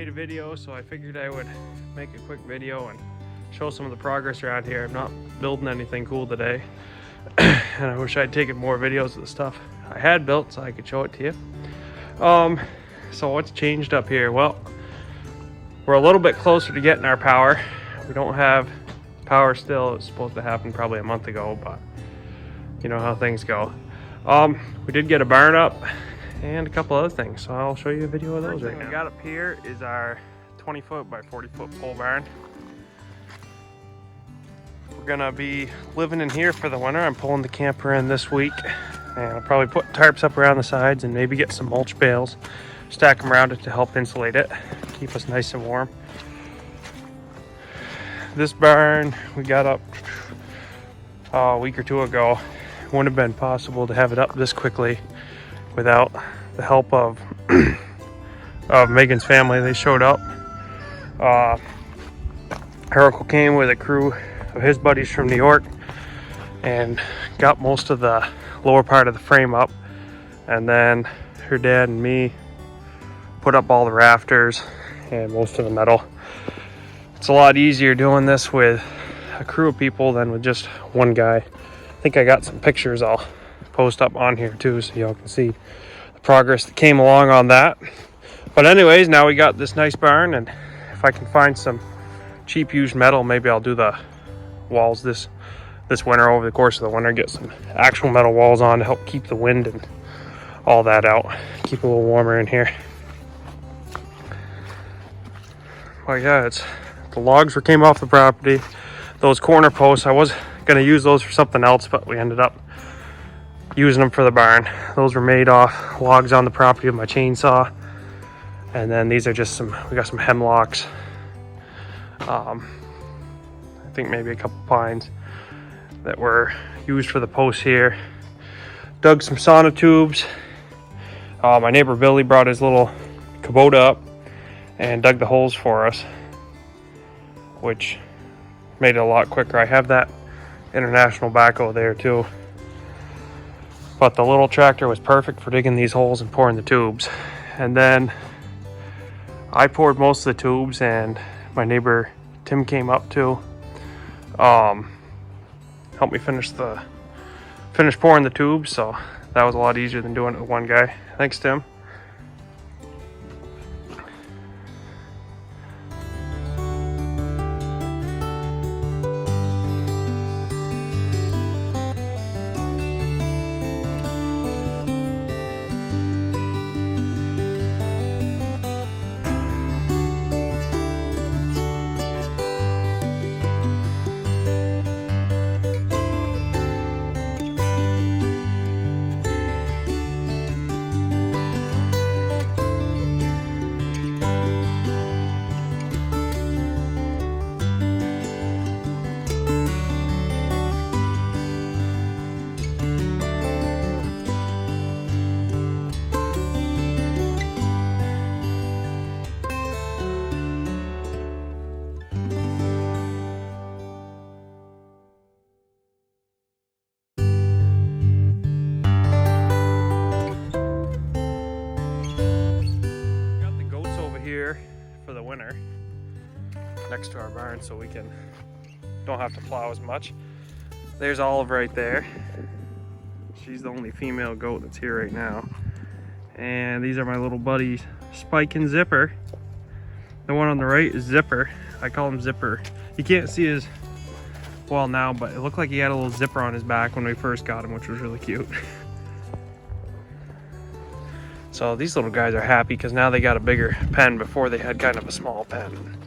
made a video, so I figured I would make a quick video and show some of the progress around here. I'm not building anything cool today. And I wish I'd taken more videos of the stuff I had built so I could show it to you. So what's changed up here? Well, we're a little bit closer to getting our power. We don't have power still. It was supposed to happen probably a month ago, but you know how things go. We did get a barn up and a couple other things, so I'll show you a video of those right now. We got up here is our 20-foot by 40-foot pole barn. We're gonna be living in here for the winter. I'm pulling the camper in this week, and I'll probably put tarps up around the sides and maybe get some mulch bales, stack them around it to help insulate it, keep us nice and warm. This barn we got up a week or two ago. It wouldn't have been possible to have it up this quickly without the help of Megan's family. They showed up. Her uncle came with a crew of his buddies from New York and got most of the lower part of the frame up, and then her dad and me put up all the rafters and most of the metal. It's a lot easier doing this with a crew of people than with just one guy. I think I got some pictures I'll post up on here too, so y'all can see the progress that came along on that. But anyways, now we got this nice barn, and if I can find some cheap used metal, maybe I'll do the walls this winter, over the course of the winter, get some actual metal walls on to help keep the wind and all that out, keep it a little warmer in here. Well, yeah, the logs came off the property. Those corner posts, I was gonna use those for something else, but we ended up using them for the barn. Those were made off logs on the property with my chainsaw, and then these are just we got some hemlocks. I think maybe a couple pines that were used for the posts here. Dug some sonotubes. My neighbor Billy brought his little Kubota up and dug the holes for us, which made it a lot quicker. I have that international backhoe there too, but the little tractor was perfect for digging these holes and pouring the tubes. And then I poured most of the tubes, and my neighbor Tim came up too, helped me finish pouring the tubes, so that was a lot easier than doing it with one guy. Thanks, Tim. For the winter next to our barn, so we don't have to plow as much. There's Olive right there. She's the only female goat that's here right now. And these are my little buddies, Spike and Zipper. The one on the right is Zipper. I call him Zipper. You can't see his well now, but it looked like he had a little zipper on his back when we first got him, which was really cute. So these little guys are happy because now they got a bigger pen. Before they had kind of a small pen.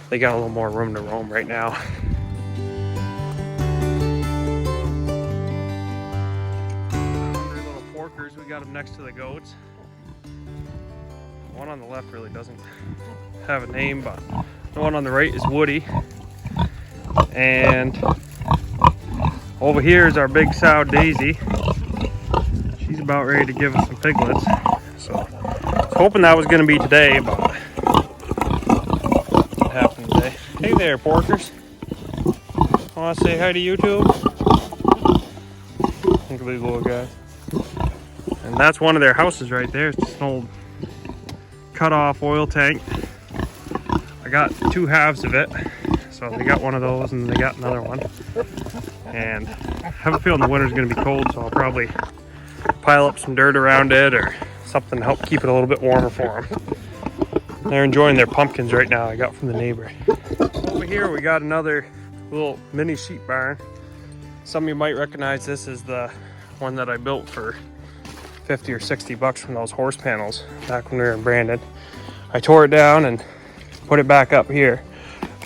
They got a little more room to roam right now. 100 little porkers, we got them next to the goats. The one on the left really doesn't have a name, but the one on the right is Woody. And over here is our big sow Daisy. She's about ready to give us some piglets. So I was hoping that was going to be today, but it happened today. Hey there, porkers. Want to say hi to YouTube? Look at these little guys. And that's one of their houses right there. It's just an old cut off oil tank. I got 2 halves of it. So they got one of those and they got another one. And I have a feeling the winter's gonna be cold, so I'll probably pile up some dirt around it or something to help keep it a little bit warmer for them. They're enjoying their pumpkins right now I got from the neighbor. Over here we got another little mini sheep barn. Some of you might recognize this as the one that I built for 50 or 60 bucks from those horse panels back when we were in Brandon. I tore it down and put it back up here.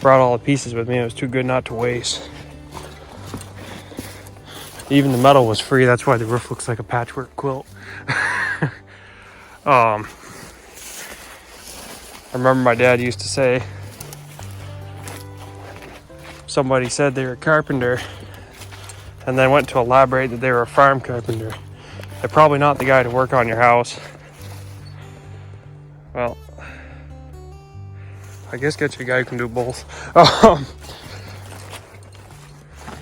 Brought all the pieces with me. It was too good not to waste. Even the metal was free. That's why the roof looks like a patchwork quilt. I remember my dad used to say, somebody said they were a carpenter and then went to elaborate that they were a farm carpenter. They're probably not the guy to work on your house. Well, I guess get you a guy who can do both.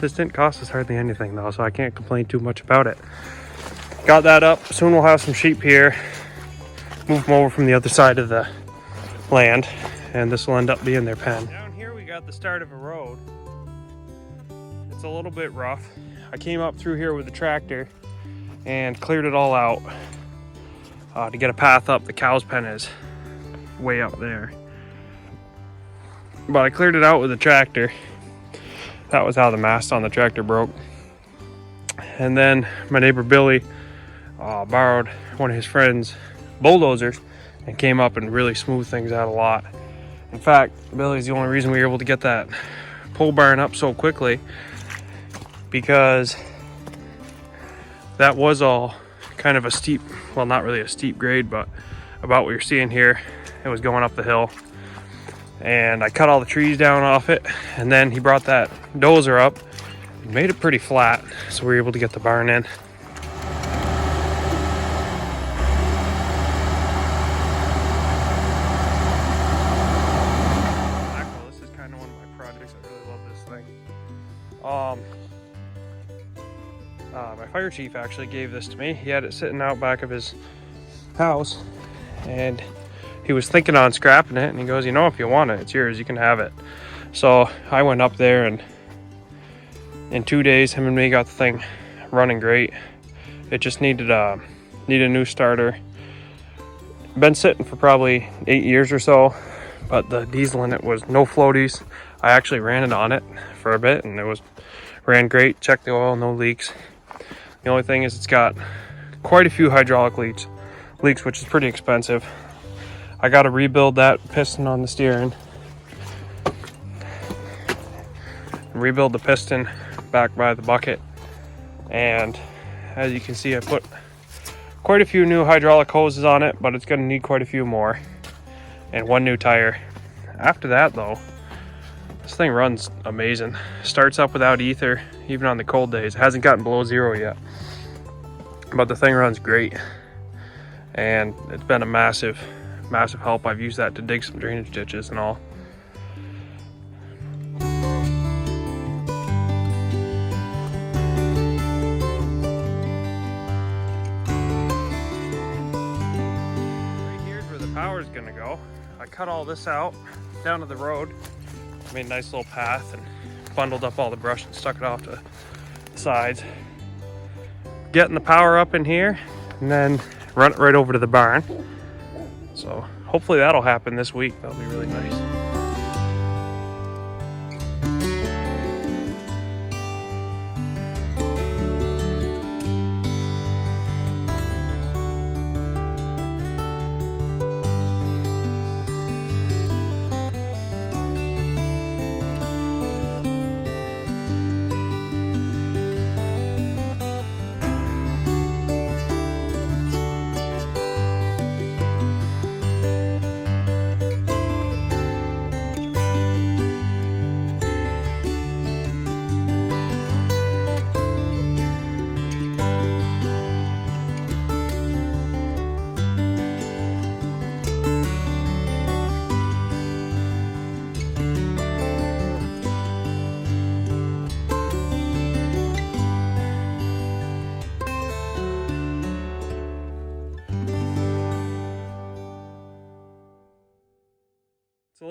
This didn't cost us hardly anything though, so I can't complain too much about it. Got that up. Soon we'll have some sheep here. Move them over from the other side of the land, and this will end up being their pen. Down here we got the start of a road. It's a little bit rough. I came up through here with the tractor and cleared it all out to get a path up. The cow's pen is way up there. But I cleared it out with the tractor. That was how the mast on the tractor broke. And then my neighbor Billy borrowed one of his friends' bulldozers and came up and really smoothed things out a lot. In fact, Billy's the only reason we were able to get that pole barn up so quickly, because that was all kind of a steep, well, not really a steep grade, but about what you're seeing here. It was going up the hill. And I cut all the trees down off it, and then he brought that dozer up and made it pretty flat, so we were able to get the barn in. Backhoe, this is kind of one of my projects. I really love this thing. My fire chief actually gave this to me. He had it sitting out back of his house, and he was thinking on scrapping it, and he goes, you know, if you want it, it's yours, you can have it. So I went up there, and in 2 days, him and me got the thing running great. It just needed a new starter. Been sitting for probably 8 years or so, but the diesel in it was no floaties. I actually ran it on it for a bit, and ran great. Checked the oil, no leaks. The only thing is it's got quite a few hydraulic leaks, which is pretty expensive. I got to rebuild that piston on the steering, rebuild the piston back by the bucket, and as you can see, I put quite a few new hydraulic hoses on it, but it's going to need quite a few more, and 1 new tire. After that though, this thing runs amazing. Starts up without ether, even on the cold days. It hasn't gotten below 0 yet, but the thing runs great, and it's been a massive help. I've used that to dig some drainage ditches and all. Right here's where the power is gonna go. I cut all this out down to the road, made a nice little path, and bundled up all the brush and stuck it off to the sides. Getting the power up in here, and then run it right over to the barn. So hopefully that'll happen this week. That'll be really nice.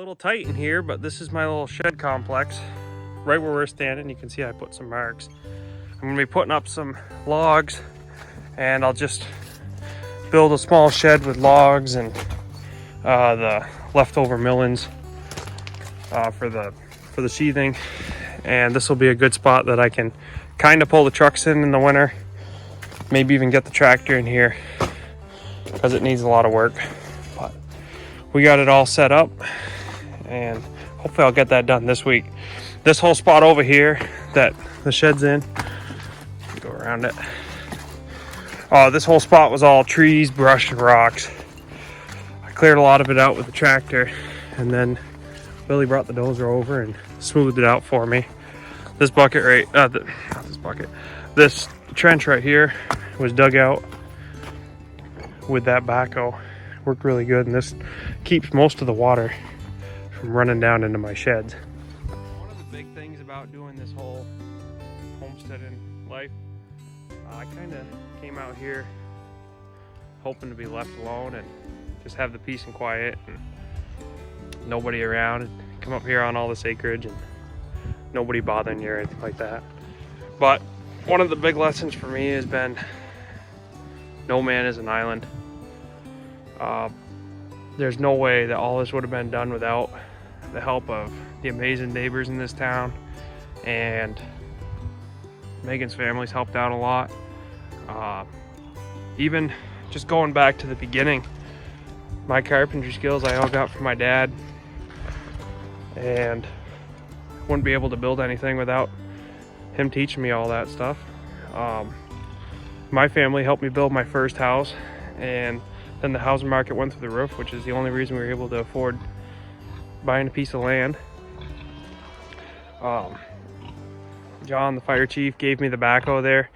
little tight in here, but this is my little shed complex. Right where we're standing, you can see I put some marks. I'm gonna be putting up some logs, and I'll just build a small shed with logs and the leftover millings for the sheathing. And this will be a good spot that I can kind of pull the trucks in the winter. Maybe even get the tractor in here because it needs a lot of work. But we got it all set up, and hopefully I'll get that done this week. This whole spot over here that the shed's in, go around it. This whole spot was all trees, brush, and rocks. I cleared a lot of it out with the tractor, and then Billy brought the dozer over and smoothed it out for me. This bucket this trench right here was dug out with that backhoe. Worked really good, and this keeps most of the water from running down into my sheds. One of the big things about doing this whole homesteading life, I kind of came out here hoping to be left alone and just have the peace and quiet and nobody around, and come up here on all this acreage and nobody bothering you or anything like that. But one of the big lessons for me has been no man is an island. There's no way that all this would have been done without the help of the amazing neighbors in this town, and Megan's family's helped out a lot. Even just going back to the beginning, my carpentry skills I all got from my dad, and wouldn't be able to build anything without him teaching me all that stuff. My family helped me build my first house, and then the housing market went through the roof, which is the only reason we were able to afford buying a piece of land. John, the fire chief, gave me the backhoe there.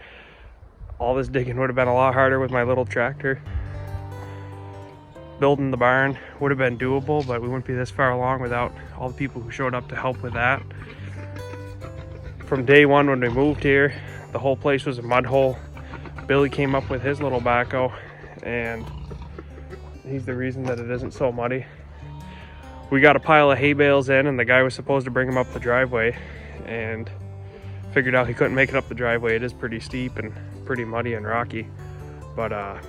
All this digging would have been a lot harder with my little tractor. Building the barn would have been doable, but we wouldn't be this far along without all the people who showed up to help with that. From day one when we moved here, the whole place was a mud hole. Billy came up with his little backhoe, and he's the reason that it isn't so muddy. We got a pile of hay bales in, and the guy was supposed to bring them up the driveway, and figured out he couldn't make it up the driveway. It is pretty steep and pretty muddy and rocky, but a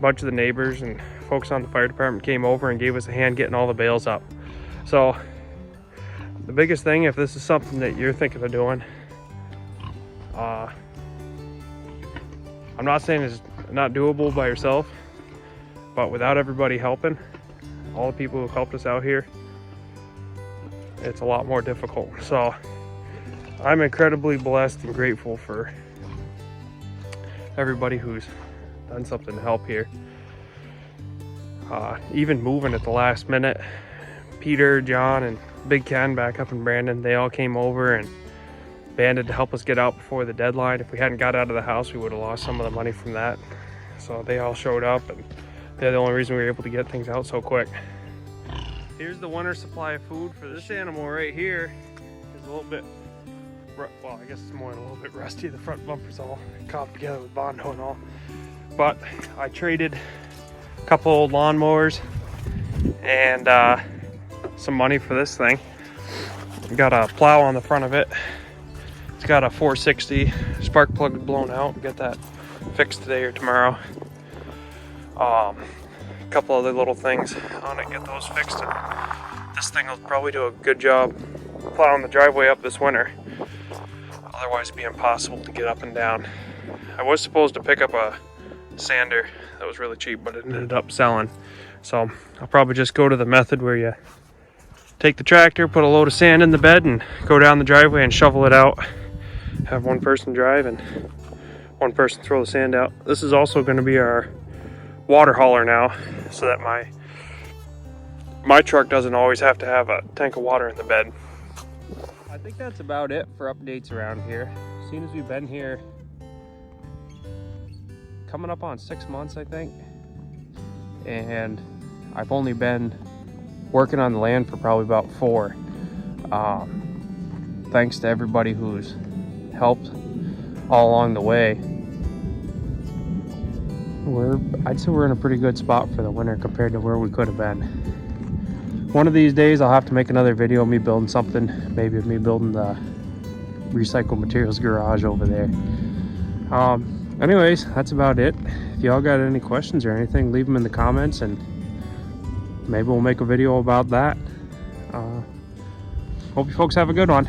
bunch of the neighbors and folks on the fire department came over and gave us a hand getting all the bales up. So the biggest thing, if this is something that you're thinking of doing, I'm not saying it's not doable by yourself, but without everybody helping, all the people who helped us out here, it's a lot more difficult. So I'm incredibly blessed and grateful for everybody who's done something to help here. Even moving at the last minute, Peter, John, and Big Ken back up in Brandon, they all came over and banded to help us get out before the deadline. If we hadn't got out of the house, we would have lost some of the money from that. So they all showed up, and they're the only reason we were able to get things out so quick. Here's the winter supply of food for this animal right here. It's a little bit, well, I guess it's more than a little bit rusty. The front bumper's all cobbed together with Bondo and all. But I traded a couple old lawnmowers and some money for this thing. Got a plow on the front of it. It's got a 460 spark plug blown out. Get that fixed today or tomorrow. A couple other little things on it, get those fixed, and this thing will probably do a good job plowing the driveway up this winter. Otherwise it'd be impossible to get up and down. I was supposed to pick up a sander that was really cheap, but it ended up selling. So I'll probably just go to the method where you take the tractor, put a load of sand in the bed, and go down the driveway and shovel it out. Have one person drive and one person throw the sand out. This is also going to be our water hauler now, so that my truck doesn't always have to have a tank of water in the bed. I think that's about it for updates around here. As soon as we've been here, coming up on 6 months, I think, and I've only been working on the land for probably about 4. Thanks to everybody who's helped all along the way. I'd say we're in a pretty good spot for the winter compared to where we could have been. one of these days I'll have to make another video of me building something, maybe of me building the recycled materials garage over there. Anyways, that's about it. If y'all got any questions or anything, leave them in the comments and maybe we'll make a video about that. Hope you folks have a good one.